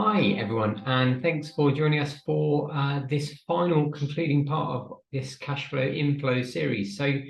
Hi, everyone, and thanks for joining us for this final concluding part of this cash flow inflow series. So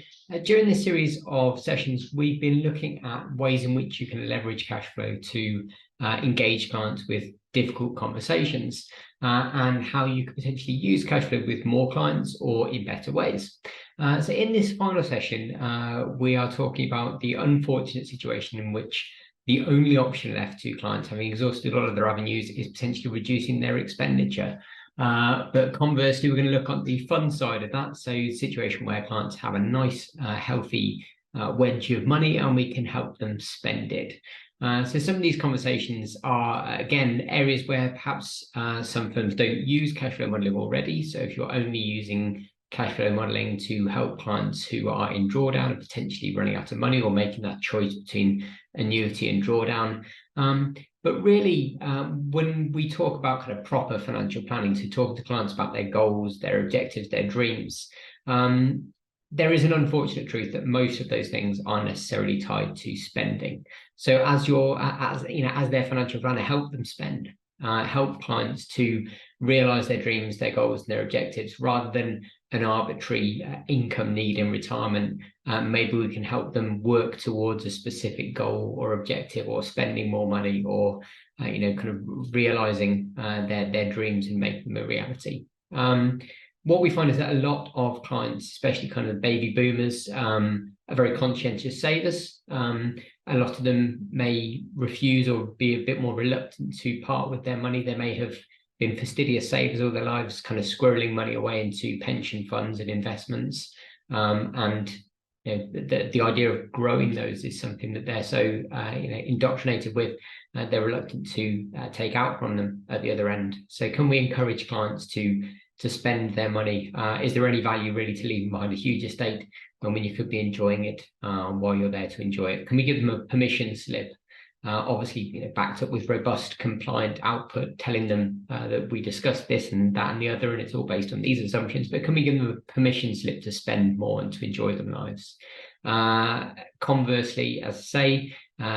during this series of sessions, we've been looking at ways in which you can leverage cash flow to engage clients with difficult conversations and how you could potentially use cash flow with more clients or in better ways. So in this final session, we are talking about the unfortunate situation in which the only option left to clients, having exhausted a lot of their avenues, is potentially reducing their expenditure. But conversely, we're going to look at the fun side of that. So a situation where clients have a nice, healthy wedge of money and we can help them spend it. So some of these conversations are, again, areas where perhaps some firms don't use cash flow modeling already. So if you're only using cash flow modeling to help clients who are in drawdown and potentially running out of money or making that choice between annuity and drawdown. But really, when we talk about kind of proper financial planning, so talking to clients about their goals, their objectives, their dreams, there is an unfortunate truth that most of those things aren't necessarily tied to spending. So as their financial planner, help them spend. Help clients to realize their dreams, their goals, and their objectives, rather than an arbitrary income need in retirement. Maybe we can help them work towards a specific goal or objective, or spending more money, or kind of realizing their dreams and making them a reality. What we find is that a lot of clients, especially kind of baby boomers, are very conscientious savers. A lot of them may refuse or be a bit more reluctant to part with their money. They may have been fastidious savers all their lives, kind of squirreling money away into pension funds and investments. And the idea of growing those is something that they're so indoctrinated with, they're reluctant to take out from them at the other end. So can we encourage clients to spend their money? Is there any value really to leaving behind a huge estate when you could be enjoying it while you're there to enjoy it? Can we give them a permission slip? Obviously, backed up with robust, compliant output, telling them that we discussed this and that and the other, and it's all based on these assumptions. But can we give them a permission slip to spend more and to enjoy their lives? Conversely, as I say,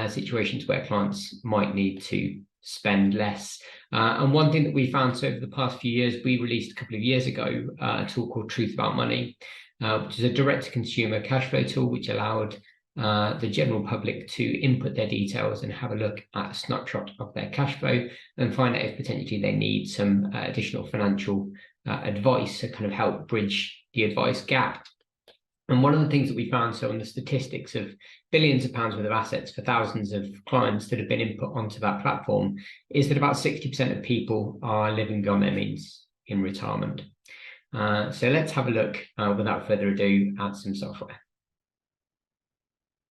situations where clients might need to spend less. And one thing that we found, so over the past few years, we released a couple of years ago a tool called Truth About Money, which is a direct-to-consumer cash flow tool, which allowed the general public to input their details and have a look at a snapshot of their cash flow and find out if potentially they need some additional financial advice to kind of help bridge the advice gap. And one of the things that we found, so on the statistics of billions of pounds worth of assets for thousands of clients that have been input onto that platform, is that about 60% of people are living beyond their means in retirement. So let's have a look, without further ado, at some software.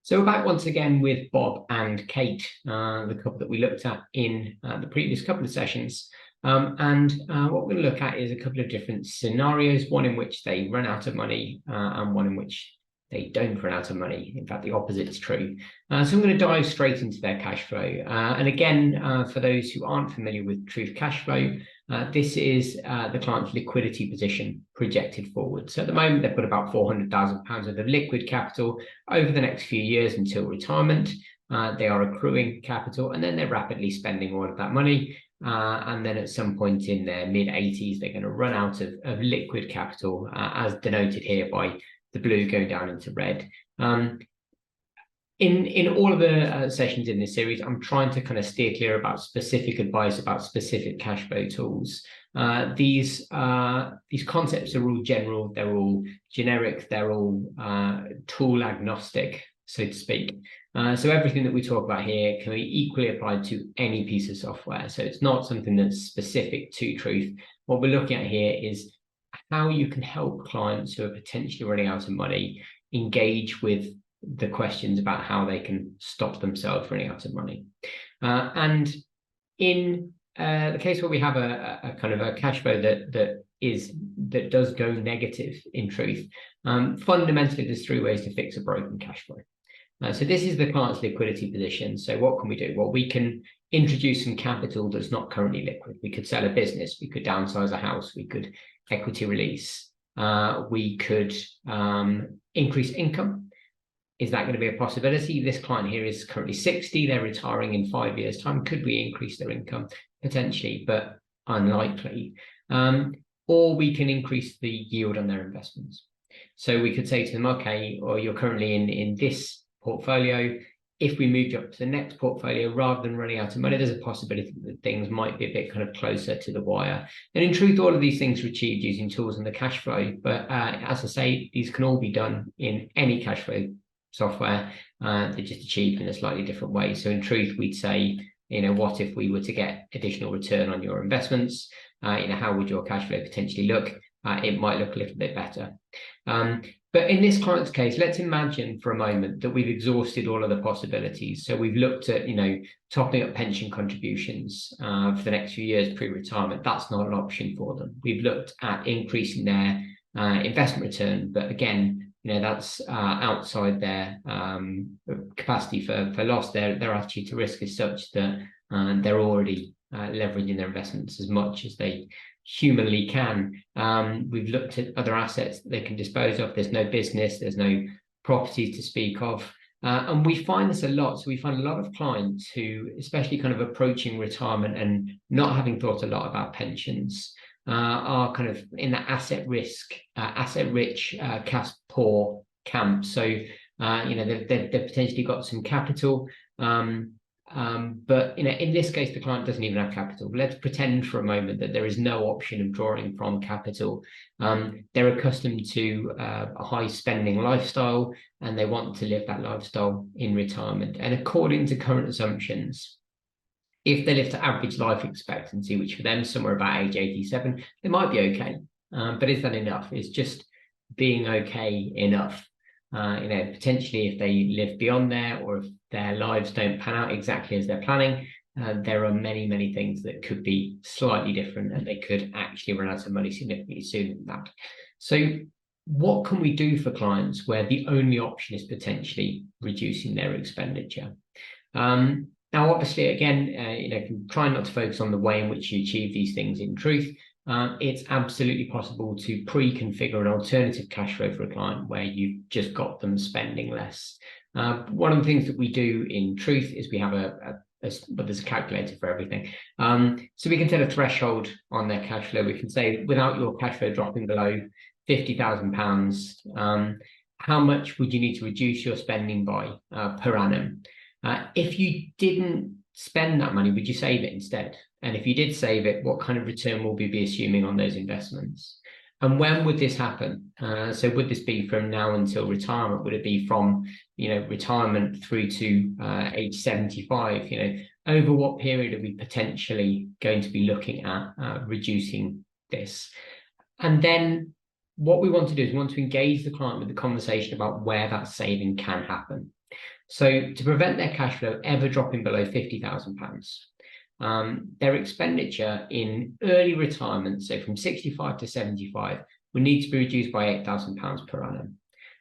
So we're back once again with Bob and Kate, the couple that we looked at in the previous couple of sessions. What we're going to look at is a couple of different scenarios, one in which they run out of money and one in which they don't run out of money. In fact, the opposite is true. So I'm going to dive straight into their cash flow. And again, for those who aren't familiar with Truth Cash Flow, this is the client's liquidity position projected forward. So at the moment, they've got about £400,000 worth of liquid capital over the next few years until retirement. They are accruing capital, and then they're rapidly spending all of that money. And then at some point in their mid-80s, they're going to run out of liquid capital, as denoted here by the blue going down into red. In all of the sessions in this series, I'm trying to kind of steer clear about specific advice about specific cash flow tools. These concepts are all general, they're all generic, they're all tool agnostic, so to speak. So everything that we talk about here can be equally applied to any piece of software. So it's not something that's specific to Truth. What we're looking at here is how you can help clients who are potentially running out of money engage with the questions about how they can stop themselves running out of money. And in the case where we have a kind of a cash flow that does go negative in Truth, fundamentally there's three ways to fix a broken cash flow. So this is the client's liquidity position. So what can we do? Well, we can introduce some capital that's not currently liquid. We could sell a business, we could downsize a house, we could equity release, we could increase income. Is that going to be a possibility? This client here is currently 60, they're retiring in 5 years' time. Could we increase their income? potentially, but unlikely. Or we can increase the yield on their investments. So we could say to them, okay, or you're currently in this portfolio. If we moved you up to the next portfolio, rather than running out of money, there's a possibility that things might be a bit kind of closer to the wire. And in truth, all of these things are achieved using tools in the cash flow. But as I say, these can all be done in any cash flow software. They're just achieved in a slightly different way. So in truth, we'd say, what if we were to get additional return on your investments? How would your cash flow potentially look? It might look a little bit better. But in this client's case, let's imagine for a moment that we've exhausted all of the possibilities. So we've looked at, topping up pension contributions for the next few years pre-retirement. That's not an option for them. We've looked at increasing their investment return, but again, that's outside their capacity for loss. Their attitude to risk is such that they're already leveraging their investments as much as they humanly can. We've looked at other assets that they can dispose of. There's no business, there's no properties to speak of. And we find this a lot. So we find a lot of clients who, especially kind of approaching retirement and not having thought a lot about pensions, are kind of in the asset rich, cash poor camp. So, they've potentially got some capital, but in this case, the client doesn't even have capital. Let's pretend for a moment that there is no option of drawing from capital. They're accustomed to a high spending lifestyle, and they want to live that lifestyle in retirement. And according to current assumptions, if they live to average life expectancy, which for them somewhere about age 87, they might be okay. But is that enough? Is just being okay enough? Potentially if they live beyond there, or if their lives don't pan out exactly as they're planning, there are many, many things that could be slightly different, and they could actually run out of money significantly sooner than that. So what can we do for clients where the only option is potentially reducing their expenditure? Now, obviously, again, try not to focus on the way in which you achieve these things in truth. It's absolutely possible to pre-configure an alternative cash flow for a client where you've just got them spending less. One of the things that we do in truth is we have there's a calculator for everything. So we can set a threshold on their cash flow. We can say, without your cash flow dropping below £50,000, how much would you need to reduce your spending by per annum? If you didn't spend that money, would you save it instead? And if you did save it, what kind of return will we be assuming on those investments? And when would this happen? So would this be from now until retirement? Would it be from retirement through to age 75? Over what period are we potentially going to be looking at reducing this? And then what we want to do is we want to engage the client with the conversation about where that saving can happen. So to prevent their cash flow ever dropping below £50,000, their expenditure in early retirement, so from 65 to 75, would need to be reduced by £8,000 per annum.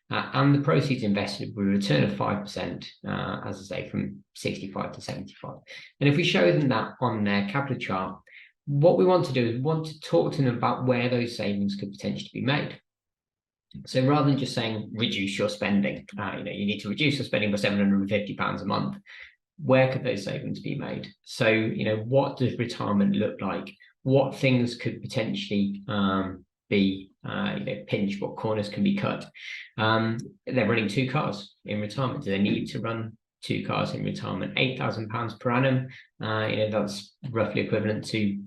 And the proceeds invested with a return of 5%, as I say, from 65 to 75. And if we show them that on their capital chart, what we want to do is we want to talk to them about where those savings could potentially be made. So rather than just saying, reduce your spending, you need to reduce your spending by £750 a month, where could those savings be made? So, what does retirement look like? What things could potentially be pinched? What corners can be cut? They're running 2 cars in retirement. Do they need to run 2 cars in retirement? £8,000 per annum. That's roughly equivalent to,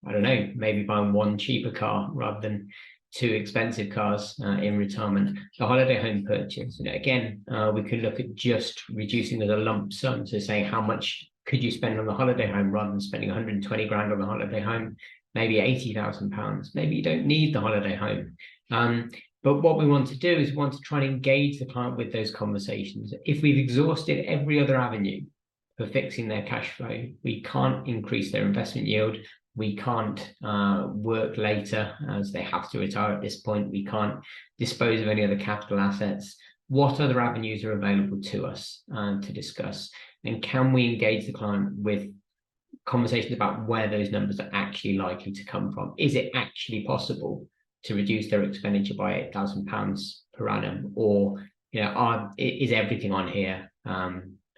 I don't know, maybe buying 1 cheaper car rather than 2 expensive cars in retirement. The holiday home purchase, again, we could look at just reducing as a lump sum. So saying, how much could you spend on the holiday home rather than spending 120 grand on the holiday home? Maybe £80,000. Maybe you don't need the holiday home. But what we want to do is we want to try and engage the client with those conversations. If we've exhausted every other avenue for fixing their cash flow, we can't increase their investment yield. We can't work later, as they have to retire at this point. We can't dispose of any other capital assets. What other avenues are available to us to discuss? And can we engage the client with conversations about where those numbers are actually likely to come from? Is it actually possible to reduce their expenditure by £8,000 per annum? Or is everything on here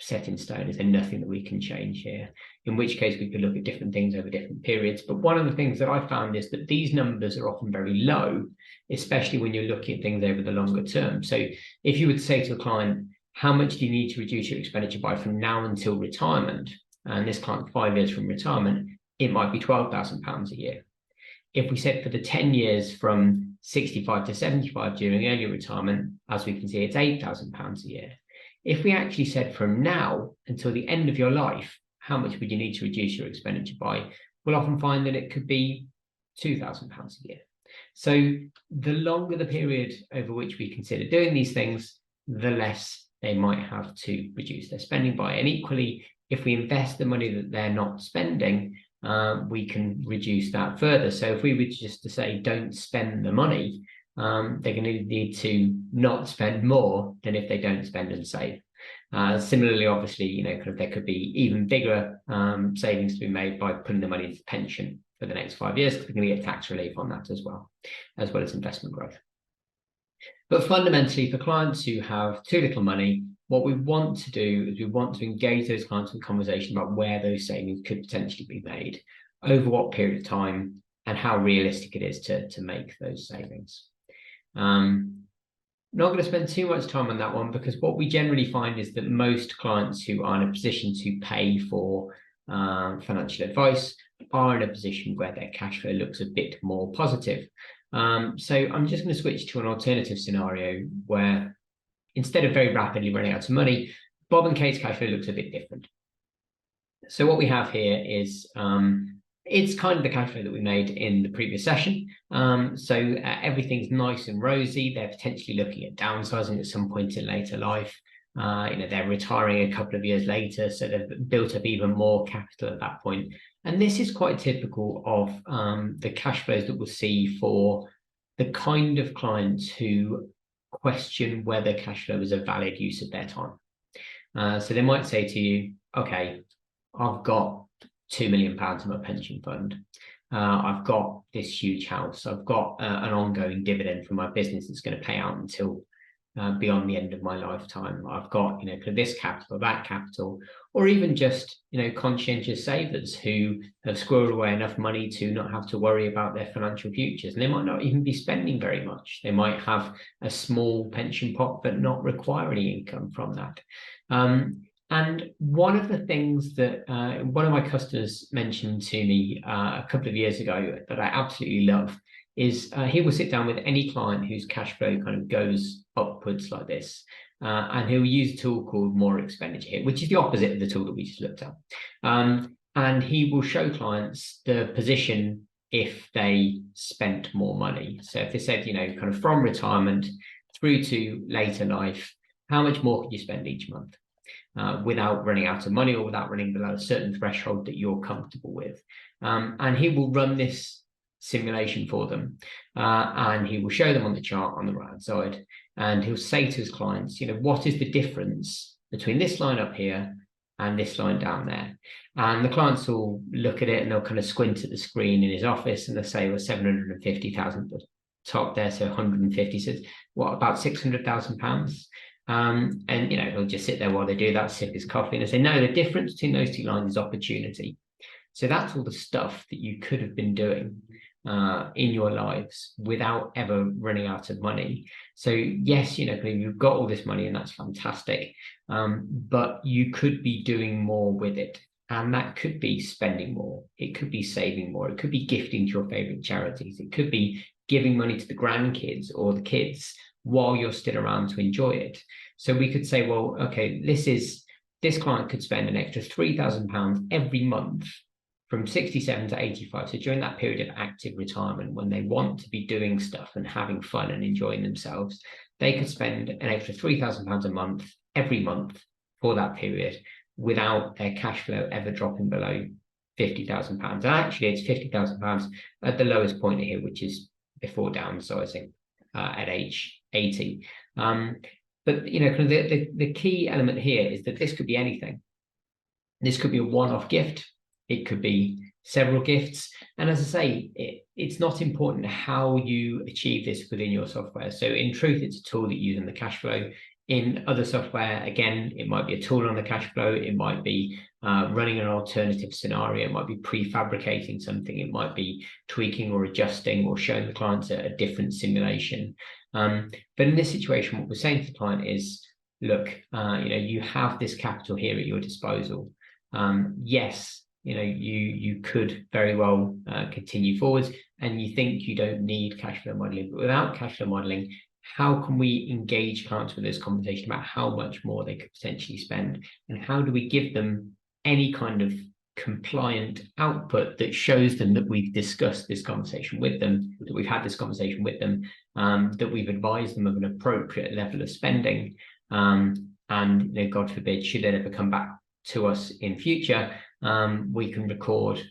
set in stone. Is there nothing that we can change here? In which case we could look at different things over different periods. But one of the things that I found is that these numbers are often very low, especially when you're looking at things over the longer term. So if you would say to a client, how much do you need to reduce your expenditure by from now until retirement? And this client 5 years from retirement, it might be £12,000 a year. If we said for the 10 years from 65 to 75 during early retirement, as we can see, it's £8,000 a year. If we actually said from now until the end of your life, how much would you need to reduce your expenditure by? We'll often find that it could be £2,000 a year. So the longer the period over which we consider doing these things, the less they might have to reduce their spending by. And equally, if we invest the money that they're not spending, we can reduce that further. So if we were just to say, don't spend the money, they're going to need to not spend more than if they don't spend and save. Similarly, obviously, there could be even bigger savings to be made by putting the money into pension for the next 5 years, because we're going to get tax relief on that as well as investment growth. But fundamentally, for clients who have too little money, what we want to do is we want to engage those clients in conversation about where those savings could potentially be made, over what period of time, and how realistic it is to make those savings. Not going to spend too much time on that one, because what we generally find is that most clients who are in a position to pay for financial advice are in a position where their cash flow looks a bit more positive. So I'm just going to switch to an alternative scenario where, instead of very rapidly running out of money, Bob and Kate's cash flow looks a bit different. So what we have here is it's kind of the cash flow that we made in the previous session. Everything's nice and rosy. They're potentially looking at downsizing at some point in later life. They're retiring a couple of years later, so they've built up even more capital at that point. And this is quite typical of the cash flows that we'll see for the kind of clients who question whether cash flow is a valid use of their time. So they might say to you, okay, I've got £2 million in my pension fund. I've got this huge house. I've got an ongoing dividend from my business that's going to pay out until beyond the end of my lifetime. I've got, this capital, that capital, or even just, conscientious savers who have squirreled away enough money to not have to worry about their financial futures. And they might not even be spending very much. They might have a small pension pot, but not require any income from that. And one of the things that one of my customers mentioned to me a couple of years ago that I absolutely love is he will sit down with any client whose cash flow kind of goes upwards like this, and he'll use a tool called More Expenditure here, which is the opposite of the tool that we just looked at. And he will show clients the position if they spent more money. So if they said, kind of from retirement through to later life, how much more could you spend each month without running out of money or without running below a certain threshold that you're comfortable with? And he will run this simulation for them, and he will show them on the chart on the right hand side, and he'll say to his clients, what is the difference between this line up here and this line down there? And the clients will look at it and they'll kind of squint at the screen in his office and they'll say, well, 750,000 at the top there, so 150, so what, about £600,000? And he'll just sit there while they do that, sip his coffee, and they say, no, the difference between those two lines is opportunity. So that's all the stuff that you could have been doing in your lives without ever running out of money. So yes, you've got all this money and that's fantastic, but you could be doing more with it. And that could be spending more. It could be saving more. It could be gifting to your favorite charities. It could be giving money to the grandkids or the kids while you're still around to enjoy it. So we could say, well, okay, this client could spend an extra £3,000 every month from 67 to 85. So during that period of active retirement, when they want to be doing stuff and having fun and enjoying themselves, they could spend an extra £3,000 a month every month for that period without their cash flow ever dropping below £50,000. And actually it's £50,000 at the lowest point here, which is before downsizing at age 80. But kind of the key element here is that this could be anything. This could be a one-off gift. It could be several gifts. And as I say, it's not important how you achieve this within your software. So in truth, it's a tool that you use in the cash flow. In other software, again, it might be a tool on the cash flow, it might be running an alternative scenario, it might be prefabricating something, it might be tweaking or adjusting or showing the clients a different simulation. But in this situation, what we're saying to the client is, look, you have this capital here at your disposal. Yes, you could very well continue forwards, and you think you don't need cash flow modeling, but without cash flow modeling, how can we engage clients with this conversation about how much more they could potentially spend, and how do we give them any kind of compliant output that shows them that we've discussed this conversation with them, that we've had this conversation with them, that we've advised them of an appropriate level of spending, and God forbid, should it ever come back to us in future, we can record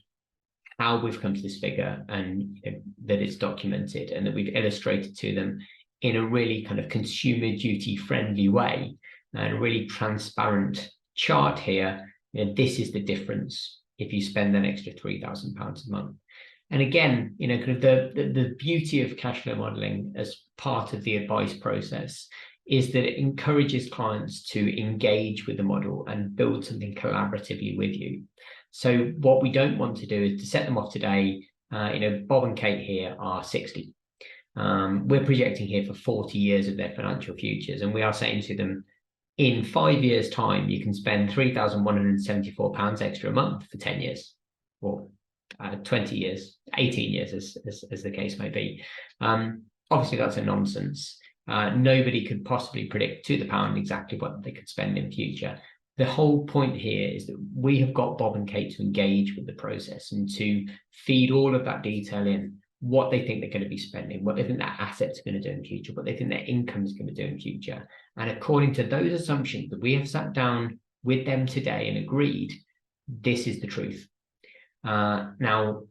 how we've come to this figure, and that it's documented, and that we've illustrated to them in a really kind of consumer duty friendly way, and a really transparent chart here. This is the difference if you spend an extra £3,000 a month. And again, kind of the beauty of cash flow modeling as part of the advice process is that it encourages clients to engage with the model and build something collaboratively with you. So what we don't want to do is to set them off today. Bob and Kate here are 60. We're projecting here for 40 years of their financial futures, and we are saying to them, in 5 years' time, you can spend £3,174 extra a month for 10 years, or 20 years, 18 years, as the case may be. Obviously, that's a nonsense. Nobody could possibly predict to the pound exactly what they could spend in future. The whole point here is that we have got Bob and Kate to engage with the process and to feed all of that detail in, what they think they're going to be spending, what they think their assets are going to do in future, what they think their income is going to do in future. And according to those assumptions that we have sat down with them today and agreed, this is the truth. Now,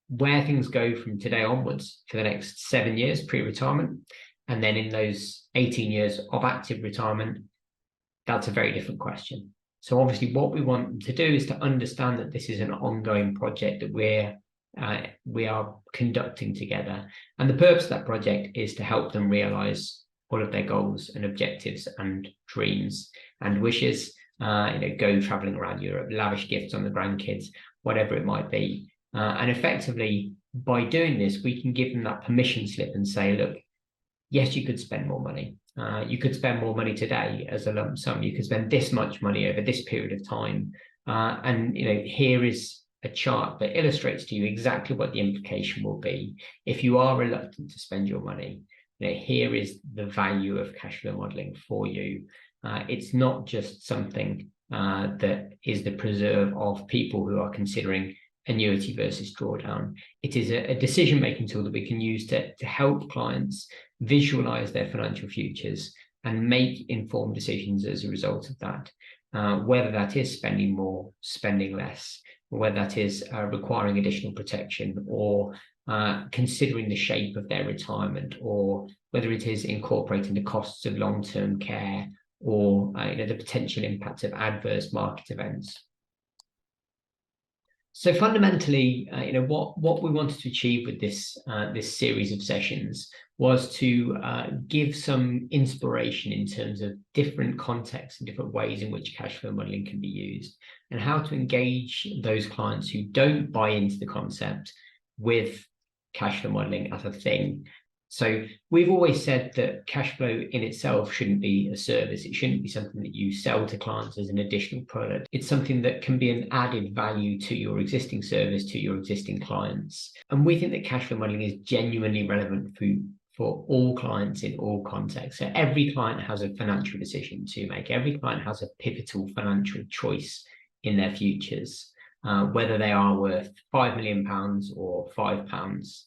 where things go from today onwards for the next 7 years pre-retirement, and then in those 18 years of active retirement, that's a very different question. So obviously what we want them to do is to understand that this is an ongoing project that we are conducting together. And the purpose of that project is to help them realize all of their goals and objectives and dreams and wishes, go traveling around Europe, lavish gifts on the grandkids, whatever it might be. And effectively, by doing this, we can give them that permission slip and say, look, yes, you could spend more money. You could spend more money today as a lump sum. You could spend this much money over this period of time. And here is a chart that illustrates to you exactly what the implication will be if you are reluctant to spend your money. Here is the value of cash flow modeling for you. It's not just something that is the preserve of people who are considering annuity versus drawdown. It is a decision-making tool that we can use to help clients visualize their financial futures and make informed decisions as a result of that, whether that is spending more, spending less, whether that is requiring additional protection, or considering the shape of their retirement, or whether it is incorporating the costs of long-term care, or the potential impact of adverse market events. So fundamentally, what we wanted to achieve with this series of sessions was to give some inspiration in terms of different contexts and different ways in which cash flow modeling can be used, and how to engage those clients who don't buy into the concept with cash flow modeling as a thing. So we've always said that cash flow in itself shouldn't be a service. It shouldn't be something that you sell to clients as an additional product. It's something that can be an added value to your existing service, to your existing clients. And we think that cash flow modeling is genuinely relevant for all clients in all contexts. So every client has a financial decision to make. Every client has a pivotal financial choice in their futures, whether they are worth £5 million or £5.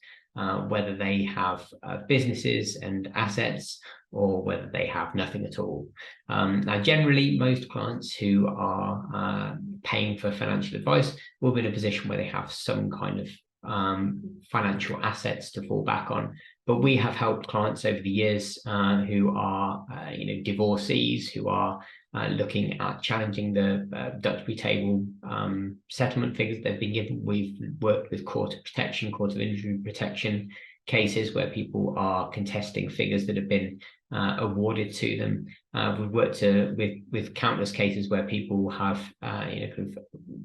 Whether they have businesses and assets, or whether they have nothing at all. Now, generally, most clients who are paying for financial advice will be in a position where they have some kind of financial assets to fall back on. But we have helped clients over the years who are, divorcees, who are looking at challenging the Duxbury table settlement figures they've been given. We've worked with Court of Protection, Court of Injury Protection cases where people are contesting figures that have been awarded to them. We've worked with countless cases where people have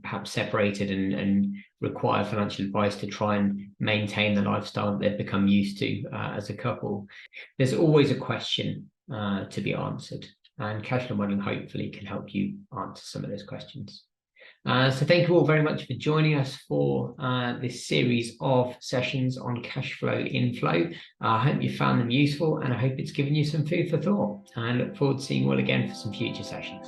perhaps separated and require financial advice to try and maintain the lifestyle that they've become used to as a couple. There's always a question to be answered, and Cashflow modeling hopefully can help you answer some of those questions. So thank you all very much for joining us for this series of sessions on cash flow inflow. I hope you found them useful, and I hope it's given you some food for thought. And I look forward to seeing you all again for some future sessions.